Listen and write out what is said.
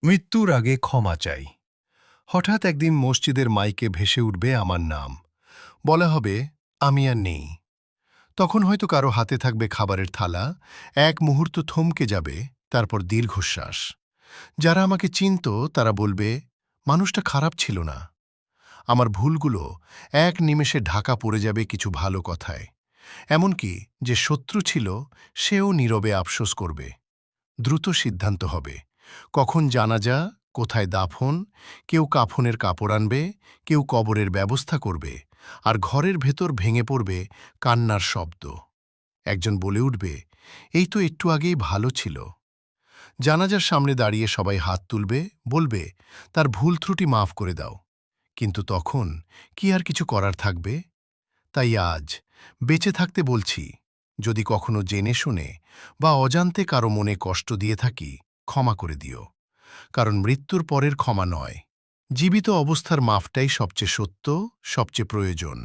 মৃত্যুর আগে ক্ষমা চাই। হঠাৎ একদিন মসজিদের মাইকে ভেসে উঠবে আমার নাম। বলা হবে, আমি আর নেই। তখন হয়তো কারো হাতে থাকবে খাবারের থালা, এক মুহূর্ত থমকে যাবে, তারপর দীর্ঘশ্বাস। যারা আমাকে চিনত তারা বলবে, মানুষটা খারাপ ছিল না। আমার ভুলগুলো এক নিমেষে ঢাকা পড়ে যাবে কিছু ভালো কথায়। এমনকি যে শত্রু ছিল সেও নীরবে আফসোস করবে। দ্রুত সিদ্ধান্ত হবে, কখন জানাজা, কোথায় দাফন, কেউ কাফনের কাপড় আনবে, কেউ কবরের ব্যবস্থা করবে, আর ঘরের ভেতর ভেঙে পড়বে কান্নার শব্দ। একজন বলে উঠবে, এই তো একটু আগেই ভালো ছিল। জানাজার সামনে দাঁড়িয়ে সবাই হাত তুলবে, বলবে, তার ভুল ত্রুটি মাফ করে দাও। কিন্তু তখন কি আর কিছু করার থাকবে? তাই আজ বেঁচে থাকতে বলছি, যদি কখনো জেনে শুনে বা অজান্তে কারো মনে কষ্ট দিয়ে থাকি, ক্ষমা করে দিও। কারণ মৃত্যুর পরের ক্ষমা নয়, জীবিত অবস্থার মাফটাই সবচেয়ে সত্য, সবচেয়ে প্রয়োজন।